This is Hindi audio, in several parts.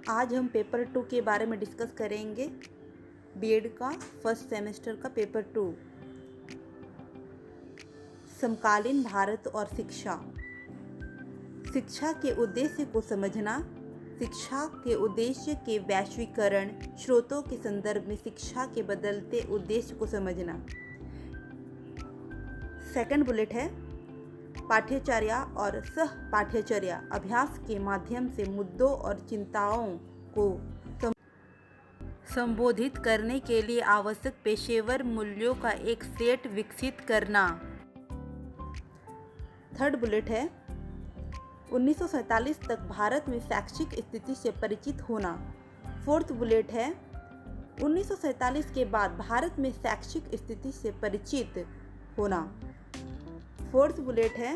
आज हम पेपर 2 के बारे में डिस्कस करेंगे। बीएड का फर्स्ट सेमेस्टर का पेपर 2, समकालीन भारत और शिक्षा। शिक्षा के उद्देश्य को समझना। शिक्षा के उद्देश्य के वैश्वीकरण, स्रोतों के संदर्भ में शिक्षा के बदलते उद्देश्य को समझना। सेकंड बुलेट है पाठ्यचर्या और सह पाठ्यचर्या अभ्यास के माध्यम से मुद्दों और चिंताओं को संबोधित करने के लिए आवश्यक पेशेवर मूल्यों का एक सेट विकसित करना। थर्ड बुलेट है 1947 तक भारत में शैक्षिक स्थिति से परिचित होना। फोर्थ बुलेट है 1947 के बाद भारत में शैक्षिक स्थिति से परिचित होना। फोर्थ बुलेट है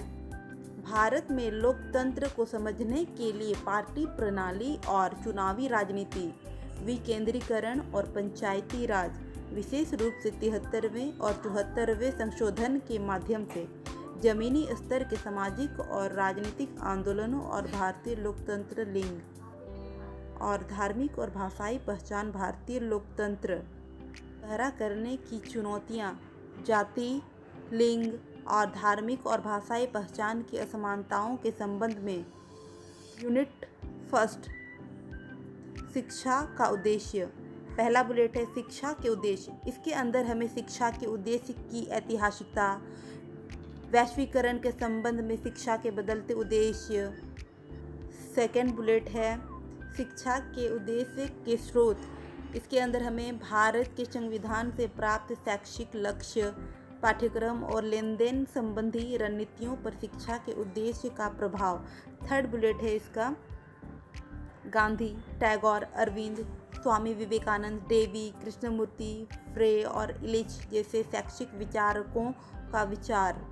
भारत में लोकतंत्र को समझने के लिए पार्टी प्रणाली और चुनावी राजनीति, विकेंद्रीकरण और पंचायती राज, विशेष रूप से 73वें और 74वें संशोधन के माध्यम से जमीनी स्तर के सामाजिक और राजनीतिक आंदोलनों और भारतीय लोकतंत्र, लिंग और धार्मिक और भाषाई पहचान, भारतीय लोकतंत्र गहरा करने की चुनौतियां, जाति, लिंग और धार्मिक और भाषाई पहचान की असमानताओं के संबंध में। यूनिट फर्स्ट, शिक्षा का उद्देश्य। पहला बुलेट है शिक्षा के उद्देश्य। इसके अंदर हमें शिक्षा के उद्देश्य की ऐतिहासिकता, वैश्वीकरण के संबंध में शिक्षा के बदलते उद्देश्य। सेकंड बुलेट है शिक्षा के उद्देश्य के स्रोत। इसके अंदर हमें भारत के संविधान से प्राप्त शैक्षिक लक्ष्य, पाठ्यक्रम और लेन देन संबंधी रणनीतियों पर शिक्षा के उद्देश्य का प्रभाव। थर्ड बुलेट है इसका गांधी, टैगोर, अरविंद, स्वामी विवेकानंद, डेवी, कृष्णमूर्ति, फ्रे और इलिच जैसे शैक्षिक विचारकों का विचार।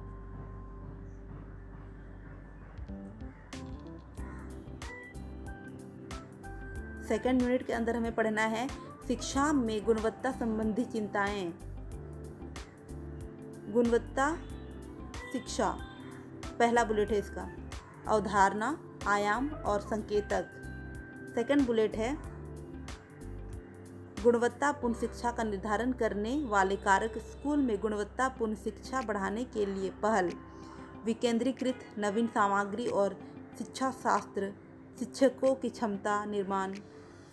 सेकंड यूनिट के अंदर हमें पढ़ना है शिक्षा में गुणवत्ता संबंधी चिंताएं। गुणवत्ता शिक्षा, पहला बुलेट है इसका अवधारणा, आयाम और संकेतक। सेकंड बुलेट है गुणवत्तापूर्ण शिक्षा का निर्धारण करने वाले कारक। स्कूल में गुणवत्तापूर्ण शिक्षा बढ़ाने के लिए पहल, विकेंद्रीकृत नवीन सामग्री और शिक्षा शास्त्र, शिक्षकों की क्षमता निर्माण,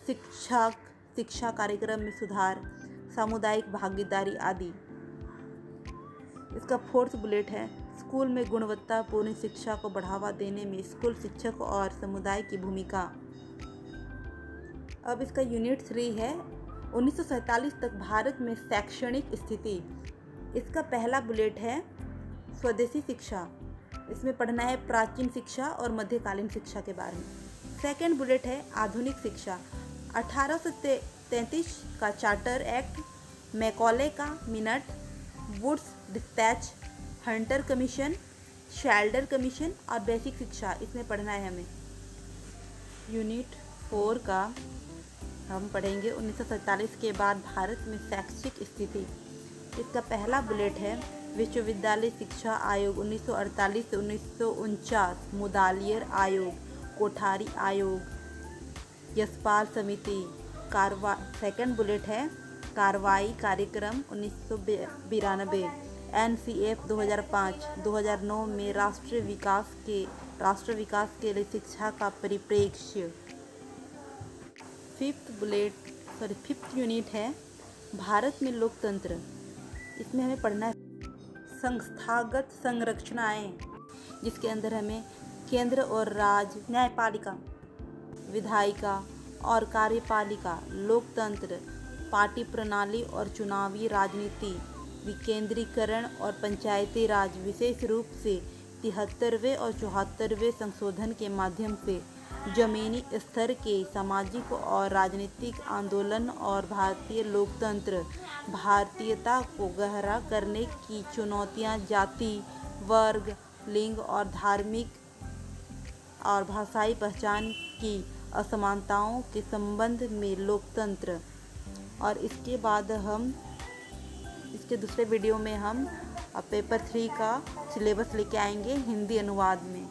शिक्षा कार्यक्रम में सुधार, सामुदायिक भागीदारी आदि। इसका फोर्थ बुलेट है स्कूल में गुणवत्तापूर्ण शिक्षा को बढ़ावा देने में स्कूल शिक्षक और समुदाय की भूमिका। अब इसका यूनिट 3 है 1947 तक भारत में शैक्षणिक स्थिति। इसका पहला बुलेट है स्वदेशी शिक्षा। इसमें पढ़ना है प्राचीन शिक्षा और मध्यकालीन शिक्षा के बारे में। सेकंड बुलेट है आधुनिक शिक्षा। 1833 का चार्टर एक्ट, मैकॉले का minute, Wood's dispatch, Hunter commission, Sadler commission और बेसिक शिक्षा, इसमें पढ़ना है हमें। यूनिट 4 का हम पढ़ेंगे 1947 के बाद भारत में शैक्षिक स्थिति। इसका पहला बुलेट है विश्वविद्यालय शिक्षा आयोग 1948 से 1949, मुदालियर आयोग, कोठारी आयोग, यशपाल समिति, सेकंड बुलेट है कार्रवाई कार्यक्रम 1992, NCF 2005, 2009 में राष्ट्रीय विकास के लिए शिक्षा का परिप्रेक्ष्य। फिफ्थ यूनिट है भारत में लोकतंत्र। इसमें हमें पढ़ना है संस्थागत संरचनाएं, जिसके अंदर हमें केंद्र और राज्य, न्यायपालिका, विधायिका और कार्यपालिका, लोकतंत्र, पार्टी प्रणाली और चुनावी राजनीति, विकेंद्रीकरण और पंचायती राज, विशेष रूप से 73वें और 74वें संशोधन के माध्यम से जमीनी स्तर के सामाजिक और राजनीतिक आंदोलन और भारतीय लोकतंत्र, भारतीयता को गहरा करने की चुनौतियां, जाति, वर्ग, लिंग और धार्मिक और भाषाई पहचान की असमानताओं के संबंध में लोकतंत्र। और इसके बाद हम इसके दूसरे वीडियो में हम पेपर 3 का सिलेबस लेके आएंगे हिंदी अनुवाद में।